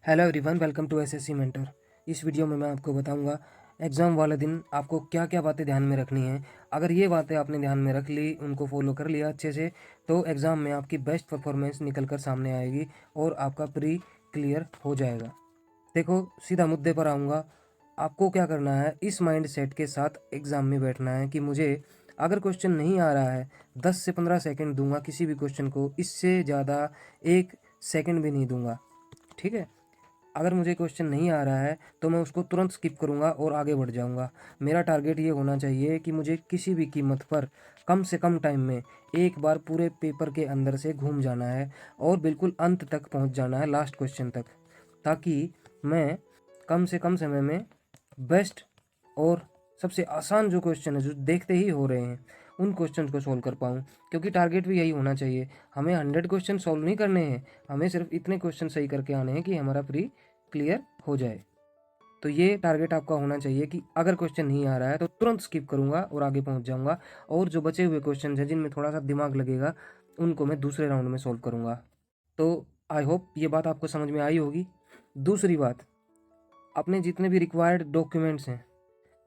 Hello everyone, welcome to SSC mentor. इस video में मैं आपको बताऊंगा एग्ज़ाम वाले दिन आपको क्या क्या बातें ध्यान में रखनी है। अगर ये बातें आपने ध्यान में रख ली, उनको फॉलो कर लिया अच्छे से, तो एग्ज़ाम में आपकी बेस्ट परफॉर्मेंस निकल कर सामने आएगी और आपका प्री क्लियर हो जाएगा। देखो, सीधा मुद्दे पर आऊँगा। आपको क्या करना है, इस माइंड सेट के साथ एग्ज़ाम में बैठना है कि मुझे अगर क्वेश्चन नहीं आ रहा है 10 से 15 सेकंड दूंगा किसी भी क्वेश्चन को, इससे ज़्यादा 1 सेकंड भी नहीं दूंगा। ठीक है। अगर मुझे क्वेश्चन नहीं आ रहा है तो मैं उसको तुरंत स्किप करूंगा और आगे बढ़ जाऊंगा। मेरा टारगेट ये होना चाहिए कि मुझे किसी भी कीमत पर कम से कम टाइम में एक बार पूरे पेपर के अंदर से घूम जाना है और बिल्कुल अंत तक पहुंच जाना है, लास्ट क्वेश्चन तक, ताकि मैं कम से कम समय में बेस्ट और सबसे आसान जो क्वेश्चन है, जो देखते ही हो रहे हैं, उन क्वेश्चन को सॉल्व कर पाऊँ। क्योंकि टारगेट भी यही होना चाहिए। हमें 100 क्वेश्चन सॉल्व नहीं करने हैं, हमें सिर्फ इतने क्वेश्चन सही करके आने हैं कि हमारा प्री क्लियर हो जाए। तो ये टारगेट आपका होना चाहिए कि अगर क्वेश्चन नहीं आ रहा है तो तुरंत स्किप करूंगा और आगे पहुंच जाऊंगा, और जो बचे हुए क्वेश्चन हैं जिनमें थोड़ा सा दिमाग लगेगा, उनको मैं दूसरे राउंड में सॉल्व करूंगा। तो आई होप ये बात आपको समझ में आई होगी। दूसरी बात, अपने जितने भी रिक्वायर्ड डॉक्यूमेंट्स हैं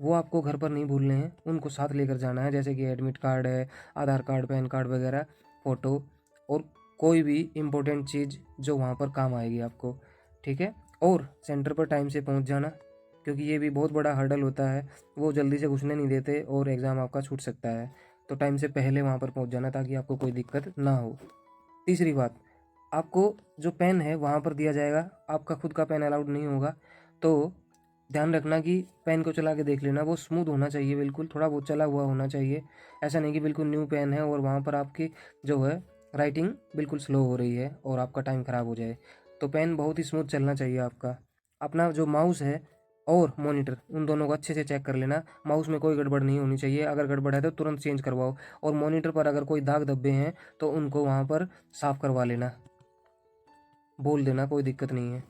वो आपको घर पर नहीं भूलने हैं, उनको साथ लेकर जाना है। जैसे कि एडमिट कार्ड है, आधार कार्ड, पैन कार्ड वगैरह, फ़ोटो, और कोई भी इम्पोर्टेंट चीज़ जो वहाँ पर काम आएगी आपको। ठीक है। और सेंटर पर टाइम से पहुँच जाना, क्योंकि ये भी बहुत बड़ा हर्डल होता है, वो जल्दी से घुसने नहीं देते और एग्ज़ाम आपका छूट सकता है। तो टाइम से पहले वहाँ पर पहुँच जाना ताकि आपको कोई दिक्कत ना हो। तीसरी बात, आपको जो पेन है वहाँ पर दिया जाएगा, आपका खुद का पेन अलाउड नहीं होगा। तो ध्यान रखना कि पेन को चला के देख लेना, वो स्मूथ होना चाहिए, बिल्कुल थोड़ा बहुत चला हुआ होना चाहिए। ऐसा नहीं कि बिल्कुल न्यू पेन है और वहाँ पर आपकी जो है राइटिंग बिल्कुल स्लो हो रही है और आपका टाइम ख़राब हो जाए। तो पेन बहुत ही स्मूथ चलना चाहिए आपका। अपना जो माउस है और मॉनिटर, उन दोनों को अच्छे से चेक कर लेना। माउस में कोई गड़बड़ नहीं होनी चाहिए, अगर गड़बड़ है तो तुरंत चेंज करवाओ। और मॉनिटर पर अगर कोई दाग धब्बे हैं तो उनको वहाँ पर साफ़ करवा लेना, बोल देना, कोई दिक्कत नहीं है।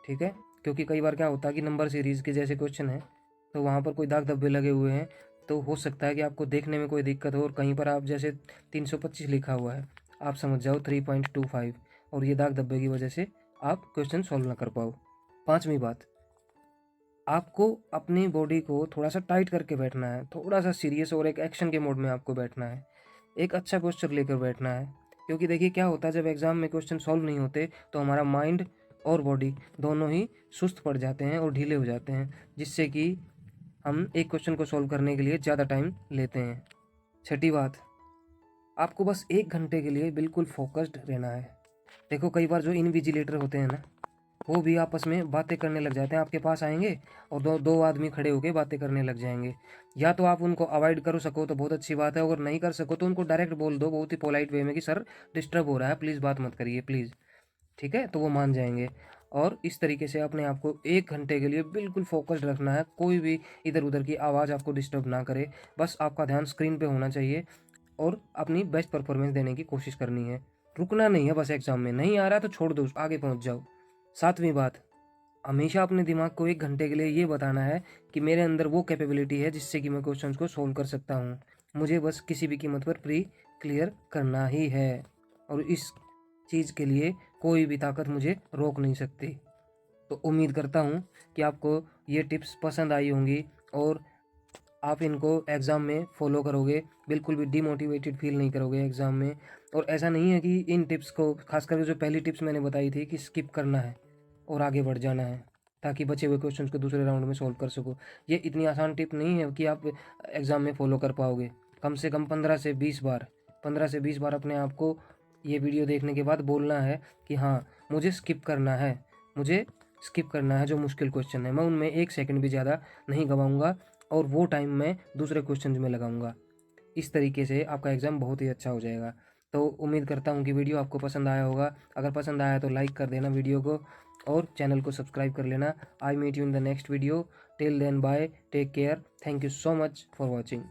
ठीक है। क्योंकि कई बार क्या होता है कि नंबर सीरीज़ के जैसे क्वेश्चन है तो वहाँ पर कोई दाग धब्बे लगे हुए हैं, तो हो सकता है कि आपको देखने में कोई दिक्कत हो, और कहीं पर आप जैसे 325 लिखा हुआ है, आप समझ जाओ 3.25, और ये दाग धब्बे की वजह से आप क्वेश्चन सॉल्व ना कर पाओ। पांचवी बात, आपको अपनी बॉडी को थोड़ा सा टाइट करके बैठना है, थोड़ा सा सीरियस और एक एक्शन के मोड में आपको बैठना है। एक अच्छा पोस्चर लेकर बैठना है। क्योंकि देखिए क्या होता है, जब एग्ज़ाम में क्वेश्चन सॉल्व नहीं होते तो हमारा माइंड और बॉडी दोनों ही सुस्त पड़ जाते हैं और ढीले हो जाते हैं, जिससे कि हम एक क्वेश्चन को सॉल्व करने के लिए ज़्यादा टाइम लेते हैं। छठी बात, आपको बस 1 घंटे के लिए बिल्कुल फोकस्ड रहना है। देखो, कई बार जो इनविजिलेटर होते हैं ना, वो भी आपस में बातें करने लग जाते हैं, आपके पास आएंगे और दो दो आदमी खड़े होकर बातें करने लग जाएंगे। या तो आप उनको अवॉइड कर सको तो बहुत अच्छी बात है, अगर नहीं कर सको तो उनको डायरेक्ट बोल दो बहुत ही पोलाइट वे में कि सर डिस्टर्ब हो रहा है, प्लीज़ बात मत करिए प्लीज़। ठीक है, तो वो मान जाएंगे। और इस तरीके से अपने आप को 1 घंटे के लिए बिल्कुल फोकस्ड रखना है, कोई भी इधर उधर की आवाज़ आपको डिस्टर्ब ना करे। बस आपका ध्यान स्क्रीन पे होना चाहिए और अपनी बेस्ट परफॉर्मेंस देने की कोशिश करनी है। रुकना नहीं है, बस एग्जाम में नहीं आ रहा तो छोड़ दो, आगे पहुंच जाओ। सातवीं बात, हमेशा अपने दिमाग को 1 घंटे के लिए ये बताना है कि मेरे अंदर वो कैपेबिलिटी है जिससे कि मैं क्वेश्चंस को सोल्व कर सकता हूँ। मुझे बस किसी भी कीमत पर प्री क्लियर करना ही है, और इस चीज़ के लिए कोई भी ताकत मुझे रोक नहीं सकती। तो उम्मीद करता हूँ कि आपको ये टिप्स पसंद आई होंगी और आप इनको एग्ज़ाम में फॉलो करोगे, बिल्कुल भी डिमोटिवेटेड फील नहीं करोगे एग्ज़ाम में। और ऐसा नहीं है कि इन टिप्स को, खास करके जो पहली टिप्स मैंने बताई थी कि स्किप करना है और आगे बढ़ जाना है ताकि बचे हुए क्वेश्चंस को दूसरे राउंड में सॉल्व कर सको, ये इतनी आसान टिप नहीं है कि आप एग्ज़ाम में फॉलो कर पाओगे। कम से कम 15 से 20 बार अपने आप को ये वीडियो देखने के बाद बोलना है कि हाँ, मुझे स्किप करना है, मुझे स्किप करना है जो मुश्किल क्वेश्चन है, मैं उनमें 1 सेकंड भी ज़्यादा नहीं गवाऊंगा और वो टाइम मैं दूसरे क्वेश्चन में लगाऊंगा। इस तरीके से आपका एग्ज़ाम बहुत ही अच्छा हो जाएगा। तो उम्मीद करता हूँ कि वीडियो आपको पसंद आया होगा। अगर पसंद आया तो लाइक कर देना वीडियो को और चैनल को सब्सक्राइब कर लेना। I meet you in the next video. Till then bye, take care, thank you so much for watching.